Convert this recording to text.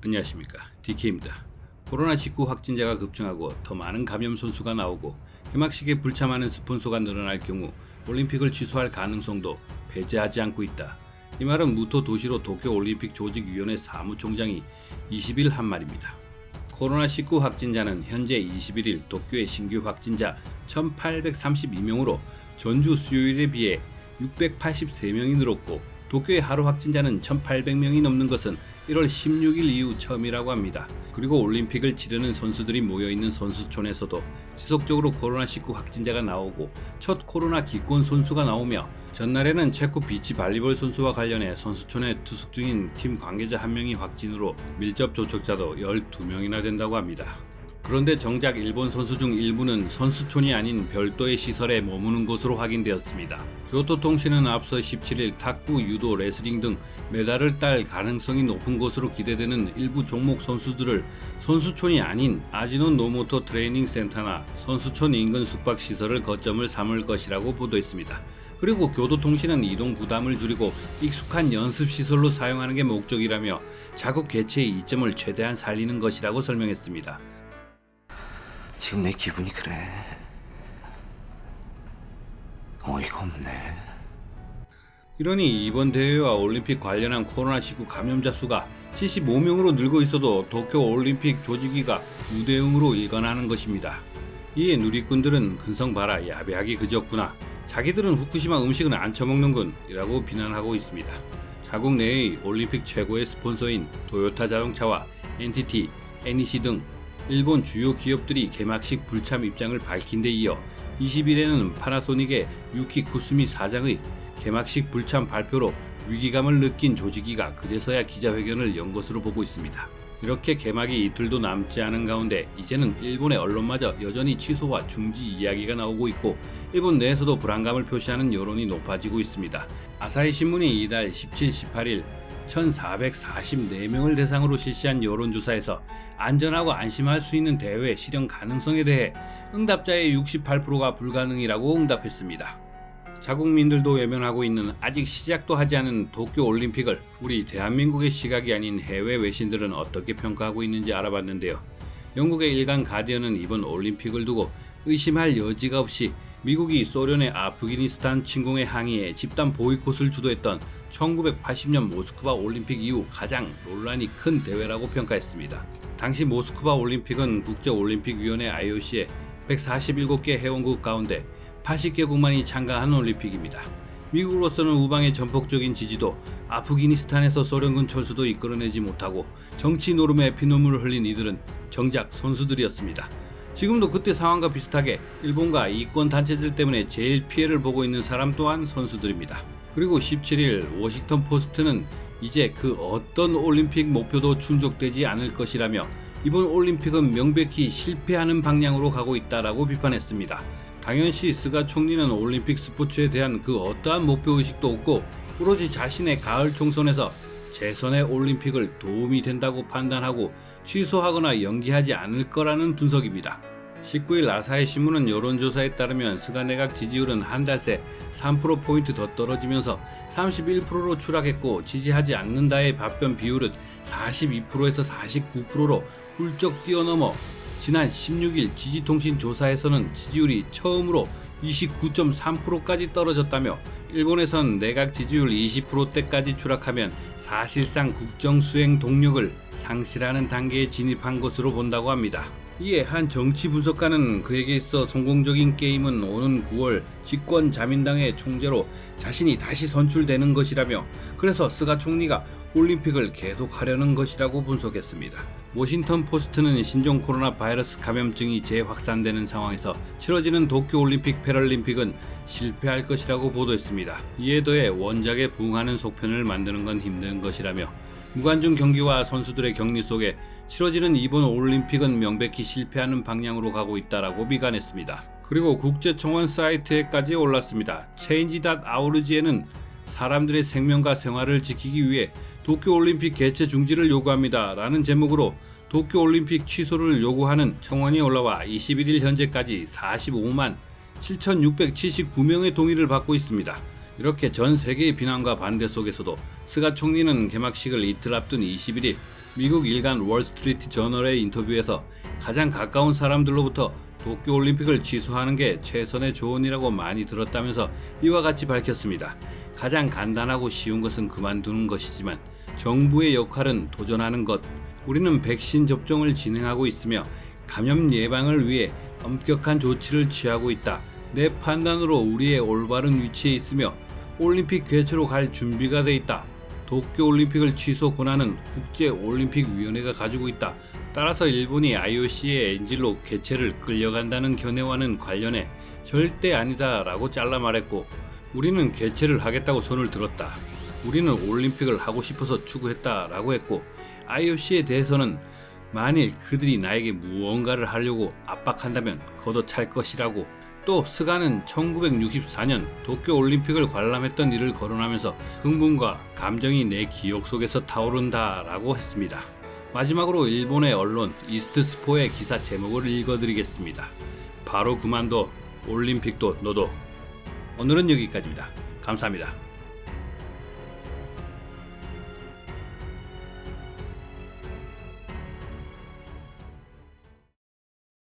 안녕하십니까, DK입니다. 코로나19 확진자가 급증하고 더 많은 감염 선수가 나오고 개막식에 불참하는 스폰서가 늘어날 경우 올림픽을 취소할 가능성도 배제하지 않고 있다. 이 말은 무토 도시로 도쿄올림픽 조직위원회 사무총장이 20일 한 말입니다. 코로나19 확진자는 현재 21일 도쿄의 신규 확진자 1832명으로 전주 수요일에 비해 683명이 늘었고, 도쿄의 하루 확진자는 1800명이 넘는 것은 1월 16일 이후 처음이라고 합니다. 그리고 올림픽을 치르는 선수들이 모여있는 선수촌에서도 지속적으로 코로나19 확진자가 나오고 첫 코로나 기권 선수가 나오며, 전날에는 체코 비치 발리볼 선수와 관련해 선수촌에 투숙 중인 팀 관계자 한 명이 확진으로 밀접 접촉자도 12명이나 된다고 합니다. 그런데 정작 일본 선수 중 일부는 선수촌이 아닌 별도의 시설에 머무는 것으로 확인되었습니다. 교토통신은 앞서 17일 탁구, 유도, 레슬링 등 메달을 딸 가능성이 높은 것으로 기대되는 일부 종목 선수들을 선수촌이 아닌 아지노 노모토 트레이닝 센터나 선수촌 인근 숙박시설을 거점을 삼을 것이라고 보도했습니다. 그리고 교도통신은 이동 부담을 줄이고 익숙한 연습시설로 사용하는 게 목적이라며 자국 개최의 이점을 최대한 살리는 것이라고 설명했습니다. 지금 내 기분이 그래. 어이가 없네. 이러니 이번 대회와 올림픽 관련한 코로나19 감염자 수가 75명으로 늘고 있어도 도쿄올림픽 조직위가 무대응으로 일관하는 것입니다. 이에 누리꾼들은 근성 봐라, 야비하기 그지없구나, 자기들은 후쿠시마 음식은 안 처먹는군 이라고 비난하고 있습니다. 자국 내의 올림픽 최고의 스폰서인 도요타 자동차와 NTT, NEC 등 일본 주요 기업들이 개막식 불참 입장을 밝힌 데 이어 20일에는 파나소닉의 유키 쿠스미 사장의 개막식 불참 발표로 위기감을 느낀 조직위가 그제서야 기자회견을 연 것으로 보고 있습니다. 이렇게 개막이 이틀도 남지 않은 가운데 이제는 일본의 언론마저 여전히 취소와 중지 이야기가 나오고 있고, 일본 내에서도 불안감을 표시하는 여론이 높아지고 있습니다. 아사히 신문이 이달 17, 18일 1444명을 대상으로 실시한 여론조사에서 안전하고 안심할 수 있는 대회 실현 가능성에 대해 응답자의 68%가 불가능이라고 응답했습니다. 자국민들도 외면하고 있는 아직 시작도 하지 않은 도쿄올림픽을 우리 대한민국의 시각이 아닌 해외 외신들은 어떻게 평가하고 있는지 알아봤는데요. 영국의 일간 가디언은 이번 올림픽을 두고 의심할 여지가 없이 미국이 소련의 아프가니스탄 침공에 항의해 집단 보이콧을 주도했던 1980년 모스크바 올림픽 이후 가장 논란이 큰 대회라고 평가했습니다. 당시 모스크바 올림픽은 국제올림픽위원회 IOC의 147개 회원국 가운데 80개국만이 참가한 올림픽입니다. 미국으로서는 우방의 전폭적인 지지도, 아프가니스탄에서 소련군 철수도 이끌어내지 못하고 정치 노름에 피눈물을 흘린 이들은 정작 선수들이었습니다. 지금도 그때 상황과 비슷하게 일본과 이권 단체들 때문에 제일 피해를 보고 있는 사람 또한 선수들입니다. 그리고 17일 워싱턴 포스트는 이제 그 어떤 올림픽 목표도 충족되지 않을 것이라며 이번 올림픽은 명백히 실패하는 방향으로 가고 있다라고 비판했습니다. 당연시 스가 총리는 올림픽 스포츠에 대한 그 어떠한 목표의식도 없고 오로지 자신의 가을 총선에서 재선의 올림픽을 도움이 된다고 판단하고 취소하거나 연기하지 않을 거라는 분석입니다. 19일 아사히 신문은 여론조사에 따르면 스가 내각 지지율은 한 달 새 3%포인트 더 떨어지면서 31%로 추락했고, 지지하지 않는다의 답변 비율은 42%에서 49%로 훌쩍 뛰어넘어 지난 16일 지지통신 조사에서는 지지율이 처음으로 29.3%까지 떨어졌다며, 일본에선 내각 지지율 20%대까지 추락하면 사실상 국정 수행 동력을 상실하는 단계에 진입한 것으로 본다고 합니다. 이에 한 정치 분석가는 그에게 있어 성공적인 게임은 오는 9월 집권 자민당의 총재로 자신이 다시 선출되는 것이라며, 그래서 스가 총리가 올림픽을 계속하려는 것이라고 분석했습니다. 워싱턴 포스트는 신종 코로나 바이러스 감염증이 재확산되는 상황에서 치러지는 도쿄올림픽 패럴림픽은 실패할 것이라고 보도했습니다. 이에 더해 원작에 부응하는 속편을 만드는 건 힘든 것이라며, 무관중 경기와 선수들의 격리 속에 치러지는 이번 올림픽은 명백히 실패하는 방향으로 가고 있다라고 비관했습니다. 그리고 국제청원 사이트에까지 올랐습니다. change.org에는 사람들의 생명과 생활을 지키기 위해 도쿄올림픽 개최 중지를 요구합니다 라는 제목으로 도쿄올림픽 취소를 요구하는 청원이 올라와 21일 현재까지 45만 7,679명의 동의를 받고 있습니다. 이렇게 전 세계의 비난과 반대 속에서도 스가 총리는 개막식을 이틀 앞둔 21일 미국 일간 월스트리트 저널의 인터뷰에서 가장 가까운 사람들로부터 도쿄올림픽을 취소하는 게 최선의 조언이라고 많이 들었다면서 이와 같이 밝혔습니다. 가장 간단하고 쉬운 것은 그만두는 것이지만 정부의 역할은 도전하는 것. 우리는 백신 접종을 진행하고 있으며 감염 예방을 위해 엄격한 조치를 취하고 있다. 내 판단으로 우리의 올바른 위치에 있으며 올림픽 개최로 갈 준비가 돼 있다. 도쿄올림픽을 취소 권한은 국제올림픽위원회가 가지고 있다. 따라서 일본이 IOC의 엔질로 개최를 끌려간다는 견해와는 관련해 절대 아니다 라고 잘라 말했고, 우리는 개최를 하겠다고 손을 들었다. 우리는 올림픽을 하고 싶어서 추구했다 라고 했고, IOC에 대해서는 만일 그들이 나에게 무언가를 하려고 압박한다면 걷어찰 것이라고. 또 스가는 1964년 도쿄올림픽을 관람했던 일을 거론하면서 흥분과 감정이 내 기억 속에서 타오른다 라고 했습니다. 마지막으로 일본의 언론 이스트스포의 기사 제목을 읽어드리겠습니다. 바로 그만둬. 올림픽도 너도. 오늘은 여기까지입니다. 감사합니다.